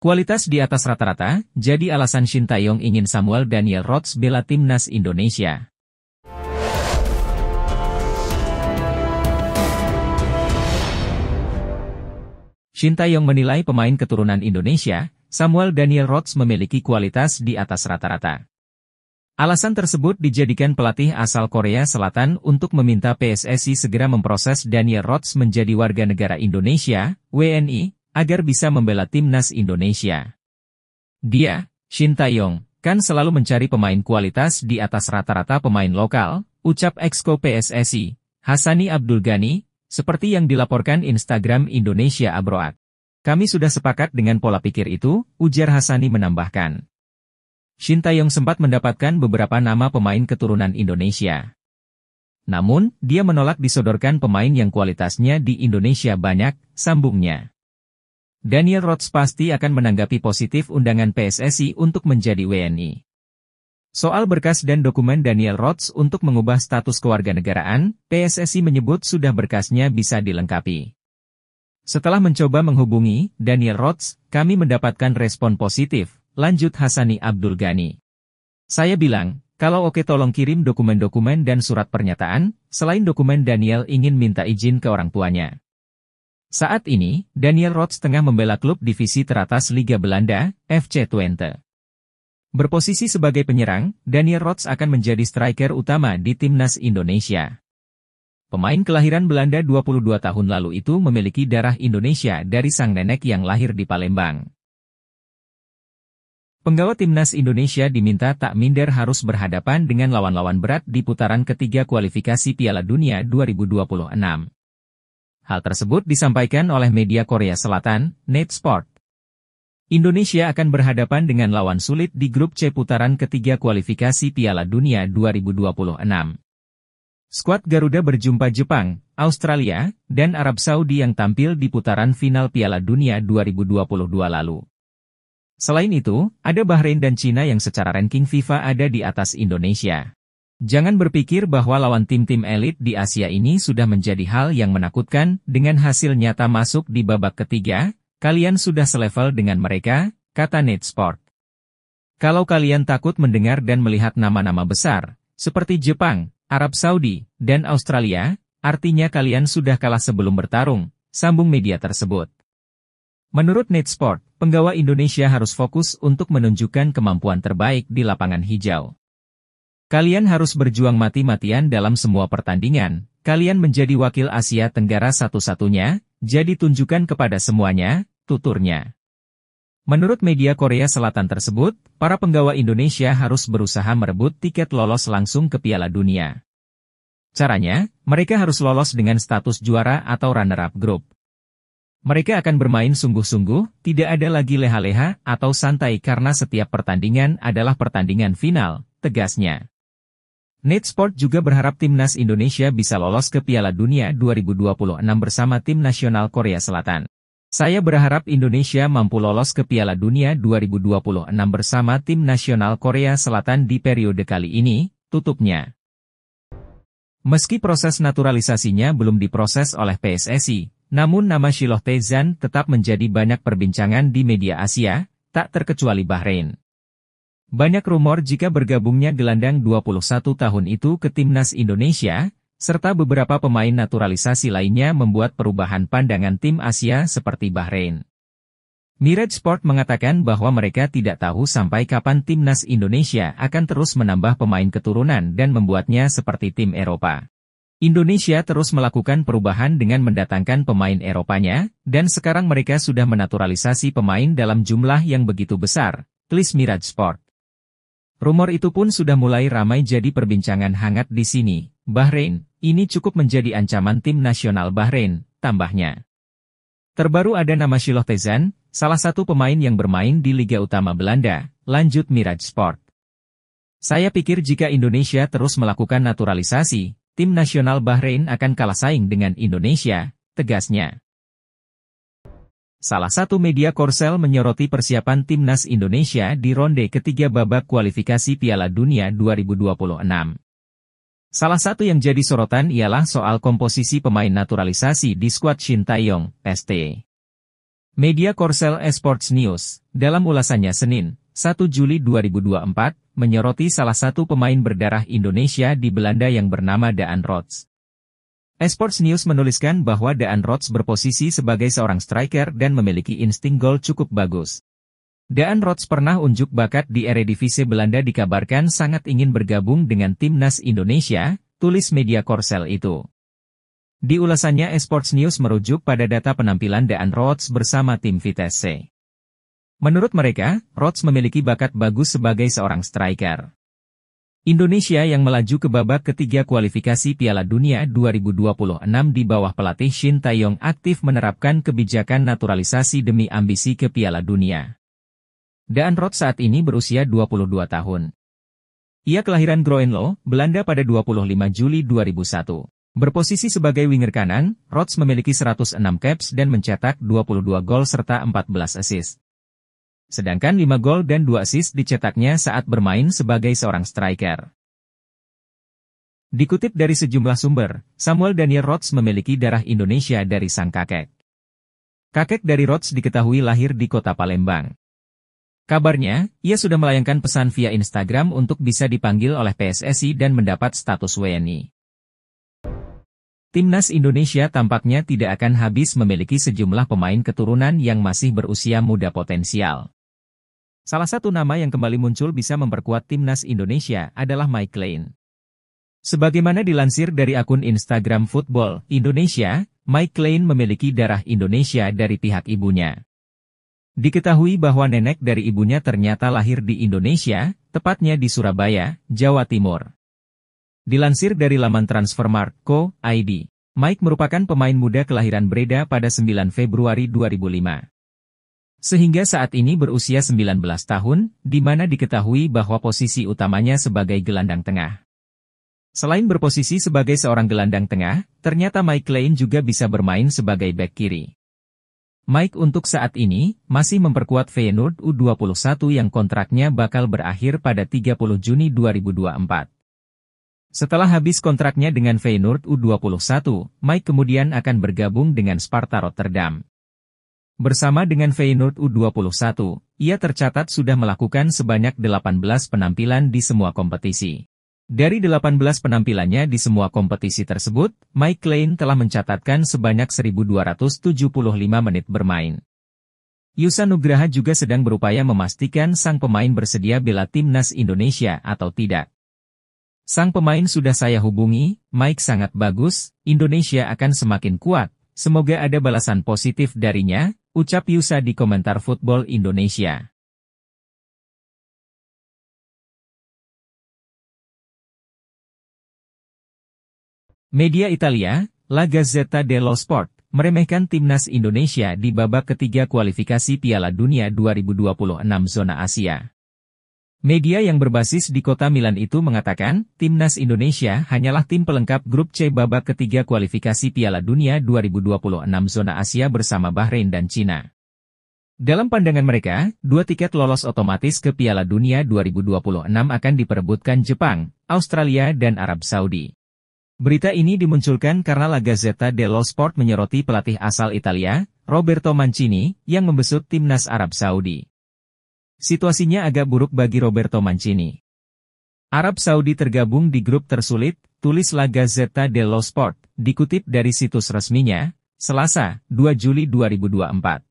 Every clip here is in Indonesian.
Kualitas di atas rata-rata, jadi alasan Shin Tae-yong ingin Samuel Daniel Rodgers bela timnas Indonesia. Shin Tae-yong menilai pemain keturunan Indonesia, Samuel Daniel Rodgers memiliki kualitas di atas rata-rata. Alasan tersebut dijadikan pelatih asal Korea Selatan untuk meminta PSSI segera memproses Daniel Rodgers menjadi warga negara Indonesia, WNI, agar bisa membela timnas Indonesia. Dia, Shin Tae-yong, kan selalu mencari pemain kualitas di atas rata-rata pemain lokal, ucap Exco PSSI, Hassani Abdul Ghani, seperti yang dilaporkan Instagram Indonesia Abroad. Kami sudah sepakat dengan pola pikir itu, ujar Hassani menambahkan. Shin Tae-yong sempat mendapatkan beberapa nama pemain keturunan Indonesia. Namun, dia menolak disodorkan pemain yang kualitasnya di Indonesia banyak, sambungnya. Daniel Rodgers pasti akan menanggapi positif undangan PSSI untuk menjadi WNI. Soal berkas dan dokumen Daniel Rodgers untuk mengubah status kewarganegaraan, PSSI menyebut sudah berkasnya bisa dilengkapi. Setelah mencoba menghubungi Daniel Rodgers, kami mendapatkan respon positif, lanjut Hassani Abdul Ghani. Saya bilang, kalau oke tolong kirim dokumen-dokumen dan surat pernyataan, selain dokumen Daniel ingin minta izin ke orang tuanya. Saat ini, Daniel Rodgers tengah membela klub divisi teratas Liga Belanda, FC Twente. Berposisi sebagai penyerang, Daniel Rodgers akan menjadi striker utama di timnas Indonesia. Pemain kelahiran Belanda 22 tahun lalu itu memiliki darah Indonesia dari sang nenek yang lahir di Palembang. Penggawa timnas Indonesia diminta tak minder harus berhadapan dengan lawan-lawan berat di putaran ketiga kualifikasi Piala Dunia 2026. Hal tersebut disampaikan oleh media Korea Selatan, NetSport. Indonesia akan berhadapan dengan lawan sulit di grup C putaran ketiga kualifikasi Piala Dunia 2026. Skuad Garuda berjumpa Jepang, Australia, dan Arab Saudi yang tampil di putaran final Piala Dunia 2022 lalu. Selain itu, ada Bahrain dan Cina yang secara ranking FIFA ada di atas Indonesia. Jangan berpikir bahwa lawan tim-tim elit di Asia ini sudah menjadi hal yang menakutkan, dengan hasil nyata masuk di babak ketiga, kalian sudah selevel dengan mereka, kata NetSport. Kalau kalian takut mendengar dan melihat nama-nama besar, seperti Jepang, Arab Saudi, dan Australia, artinya kalian sudah kalah sebelum bertarung, sambung media tersebut. Menurut NetSport, penggawa Indonesia harus fokus untuk menunjukkan kemampuan terbaik di lapangan hijau. Kalian harus berjuang mati-matian dalam semua pertandingan, kalian menjadi wakil Asia Tenggara satu-satunya, jadi tunjukkan kepada semuanya, tuturnya. Menurut media Korea Selatan tersebut, para penggawa Indonesia harus berusaha merebut tiket lolos langsung ke Piala Dunia. Caranya, mereka harus lolos dengan status juara atau runner-up grup. Mereka akan bermain sungguh-sungguh, tidak ada lagi leha-leha atau santai karena setiap pertandingan adalah pertandingan final, tegasnya. NetSport juga berharap timnas Indonesia bisa lolos ke Piala Dunia 2026 bersama tim nasional Korea Selatan. Saya berharap Indonesia mampu lolos ke Piala Dunia 2026 bersama tim nasional Korea Selatan di periode kali ini, tutupnya. Meski proses naturalisasinya belum diproses oleh PSSI, namun nama Shiloh Tae-zan tetap menjadi banyak perbincangan di media Asia, tak terkecuali Bahrain. Banyak rumor jika bergabungnya gelandang 21 tahun itu ke timnas Indonesia, serta beberapa pemain naturalisasi lainnya membuat perubahan pandangan tim Asia seperti Bahrain. Mirage Sport mengatakan bahwa mereka tidak tahu sampai kapan timnas Indonesia akan terus menambah pemain keturunan dan membuatnya seperti tim Eropa. Indonesia terus melakukan perubahan dengan mendatangkan pemain Eropanya, dan sekarang mereka sudah menaturalisasi pemain dalam jumlah yang begitu besar, tulis Mirage Sport. Rumor itu pun sudah mulai ramai jadi perbincangan hangat di sini. Bahrain, ini cukup menjadi ancaman tim nasional Bahrain, tambahnya. Terbaru ada nama Shiloh Tae-zan, salah satu pemain yang bermain di Liga Utama Belanda, lanjut Mirage Sport. Saya pikir jika Indonesia terus melakukan naturalisasi, tim nasional Bahrain akan kalah saing dengan Indonesia, tegasnya. Salah satu media Korsel menyoroti persiapan timnas Indonesia di ronde ketiga babak kualifikasi Piala Dunia 2026. Salah satu yang jadi sorotan ialah soal komposisi pemain naturalisasi di skuad Shin Tae-yong, ST. Media Korsel Esports News, dalam ulasannya Senin, 1 Juli 2024, menyoroti salah satu pemain berdarah Indonesia di Belanda yang bernama Daan Rots. Esports News menuliskan bahwa Daan Rots berposisi sebagai seorang striker dan memiliki insting gol cukup bagus. Daan Rots pernah unjuk bakat di Eredivisie Belanda, dikabarkan sangat ingin bergabung dengan timnas Indonesia, tulis media Korsel itu. Di ulasannya, Esports News merujuk pada data penampilan Daan Rots bersama tim Vitesse. Menurut mereka, Rots memiliki bakat bagus sebagai seorang striker. Indonesia yang melaju ke babak ketiga kualifikasi Piala Dunia 2026 di bawah pelatih Shin Tae-yong aktif menerapkan kebijakan naturalisasi demi ambisi ke Piala Dunia. Daan Rots saat ini berusia 22 tahun. Ia kelahiran Groenlo, Belanda pada 25 Juli 2001. Berposisi sebagai winger kanan, Rots memiliki 106 caps dan mencetak 22 gol serta 14 assist. Sedangkan 5 gol dan 2 assist dicetaknya saat bermain sebagai seorang striker. Dikutip dari sejumlah sumber, Samuel Daniel Rots memiliki darah Indonesia dari sang kakek. Kakek dari Rots diketahui lahir di kota Palembang. Kabarnya, ia sudah melayangkan pesan via Instagram untuk bisa dipanggil oleh PSSI dan mendapat status WNI. Timnas Indonesia tampaknya tidak akan habis memiliki sejumlah pemain keturunan yang masih berusia muda potensial. Salah satu nama yang kembali muncul bisa memperkuat timnas Indonesia adalah Mike Clean. Sebagaimana dilansir dari akun Instagram Football Indonesia, Mike Clean memiliki darah Indonesia dari pihak ibunya. Diketahui bahwa nenek dari ibunya ternyata lahir di Indonesia, tepatnya di Surabaya, Jawa Timur. Dilansir dari laman Transfermarkt.co.id, Mike merupakan pemain muda kelahiran Breda pada 9 Februari 2005. Sehingga saat ini berusia 19 tahun, di mana diketahui bahwa posisi utamanya sebagai gelandang tengah. Selain berposisi sebagai seorang gelandang tengah, ternyata Mike Clean juga bisa bermain sebagai bek kiri. Mike untuk saat ini masih memperkuat Feyenoord U21 yang kontraknya bakal berakhir pada 30 Juni 2024. Setelah habis kontraknya dengan Feyenoord U21, Mike kemudian akan bergabung dengan Sparta Rotterdam. Bersama dengan Feyenoord U21, ia tercatat sudah melakukan sebanyak 18 penampilan di semua kompetisi. Dari 18 penampilannya di semua kompetisi tersebut, Mike Clean telah mencatatkan sebanyak 1.275 menit bermain. Yusa Nugraha juga sedang berupaya memastikan sang pemain bersedia bela timnas Indonesia atau tidak. Sang pemain sudah saya hubungi, Mike sangat bagus, Indonesia akan semakin kuat, semoga ada balasan positif darinya, ucap Yusa di komentar Football Indonesia. Media Italia, La Gazzetta dello Sport, meremehkan timnas Indonesia di babak ketiga kualifikasi Piala Dunia 2026 zona Asia. Media yang berbasis di kota Milan itu mengatakan, timnas Indonesia hanyalah tim pelengkap grup C babak ketiga kualifikasi Piala Dunia 2026 zona Asia bersama Bahrain dan Cina. Dalam pandangan mereka, 2 tiket lolos otomatis ke Piala Dunia 2026 akan diperebutkan Jepang, Australia dan Arab Saudi. Berita ini dimunculkan karena La Gazzetta dello Sport menyoroti pelatih asal Italia, Roberto Mancini, yang membesut timnas Arab Saudi. Situasinya agak buruk bagi Roberto Mancini. Arab Saudi tergabung di grup tersulit, tulis La Gazzetta dello Sport, dikutip dari situs resminya, Selasa, 2 Juli 2024.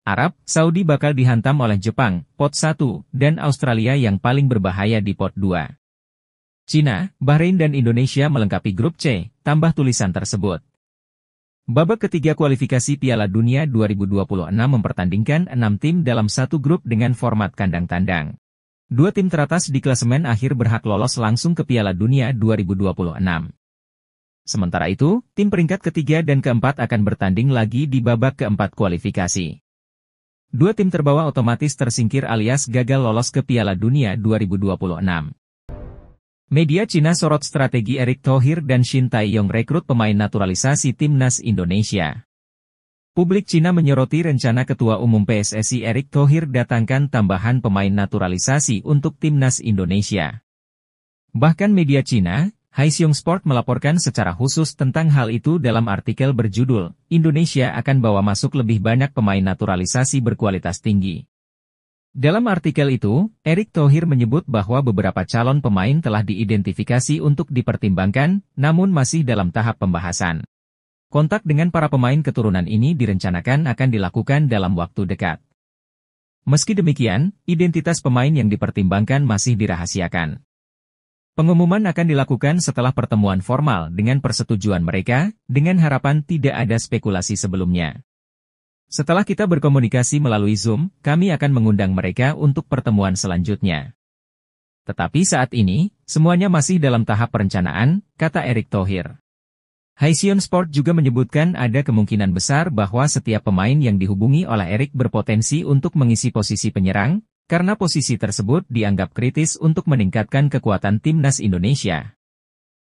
Arab Saudi bakal dihantam oleh Jepang, pot 1, dan Australia yang paling berbahaya di pot 2. Cina, Bahrain dan Indonesia melengkapi grup C, tambah tulisan tersebut. Babak ketiga kualifikasi Piala Dunia 2026 mempertandingkan 6 tim dalam satu grup dengan format kandang tandang. 2 tim teratas di klasemen akhir berhak lolos langsung ke Piala Dunia 2026. Sementara itu, tim peringkat ketiga dan keempat akan bertanding lagi di babak keempat kualifikasi. 2 tim terbawa otomatis tersingkir alias gagal lolos ke Piala Dunia 2026. Media Cina sorot strategi Erick Thohir dan Shin Tae-yong rekrut pemain naturalisasi timnas Indonesia. Publik Cina menyoroti rencana Ketua Umum PSSI Erick Thohir datangkan tambahan pemain naturalisasi untuk timnas Indonesia. Bahkan media Cina, Haixiong Sport melaporkan secara khusus tentang hal itu dalam artikel berjudul, Indonesia akan bawa masuk lebih banyak pemain naturalisasi berkualitas tinggi. Dalam artikel itu, Erick Thohir menyebut bahwa beberapa calon pemain telah diidentifikasi untuk dipertimbangkan, namun masih dalam tahap pembahasan. Kontak dengan para pemain keturunan ini direncanakan akan dilakukan dalam waktu dekat. Meski demikian, identitas pemain yang dipertimbangkan masih dirahasiakan. Pengumuman akan dilakukan setelah pertemuan formal dengan persetujuan mereka, dengan harapan tidak ada spekulasi sebelumnya. Setelah kita berkomunikasi melalui Zoom, kami akan mengundang mereka untuk pertemuan selanjutnya. Tetapi saat ini, semuanya masih dalam tahap perencanaan, kata Erick Thohir. Haixiong Sport juga menyebutkan ada kemungkinan besar bahwa setiap pemain yang dihubungi oleh Erick berpotensi untuk mengisi posisi penyerang, karena posisi tersebut dianggap kritis untuk meningkatkan kekuatan timnas Indonesia.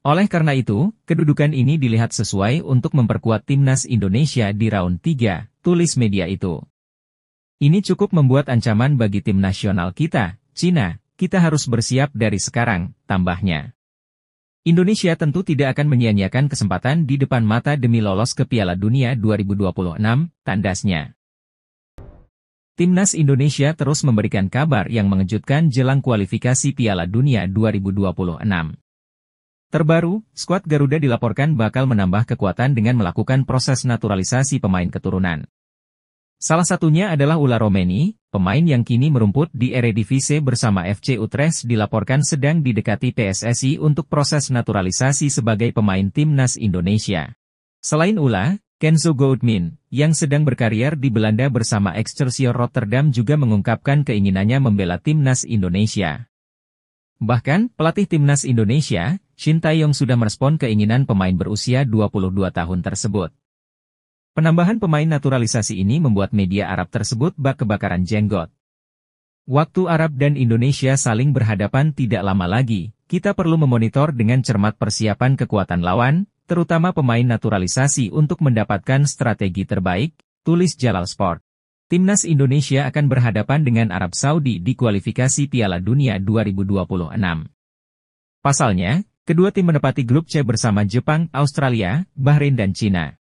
Oleh karena itu, kedudukan ini dilihat sesuai untuk memperkuat timnas Indonesia di round 3, tulis media itu. Ini cukup membuat ancaman bagi tim nasional kita, Cina, kita harus bersiap dari sekarang, tambahnya. Indonesia tentu tidak akan menyia-nyiakan kesempatan di depan mata demi lolos ke Piala Dunia 2026, tandasnya. Timnas Indonesia terus memberikan kabar yang mengejutkan jelang kualifikasi Piala Dunia 2026. Terbaru, skuad Garuda dilaporkan bakal menambah kekuatan dengan melakukan proses naturalisasi pemain keturunan. Salah satunya adalah Ula Romeni, pemain yang kini merumput di Eredivisie bersama FC Utrecht dilaporkan sedang didekati PSSI untuk proses naturalisasi sebagai pemain timnas Indonesia. Selain Ula, Kenzo Goudmin, yang sedang berkarier di Belanda bersama Excelsior Rotterdam juga mengungkapkan keinginannya membela timnas Indonesia. Bahkan, pelatih timnas Indonesia, Shin Tae-yong sudah merespon keinginan pemain berusia 22 tahun tersebut. Penambahan pemain naturalisasi ini membuat media Arab tersebut bak kebakaran jenggot. Waktu Arab dan Indonesia saling berhadapan tidak lama lagi, kita perlu memonitor dengan cermat persiapan kekuatan lawan, terutama pemain naturalisasi untuk mendapatkan strategi terbaik, tulis Jalal Sport. Timnas Indonesia akan berhadapan dengan Arab Saudi di kualifikasi Piala Dunia 2026. Pasalnya, kedua tim menepati grup C bersama Jepang, Australia, Bahrain dan Cina.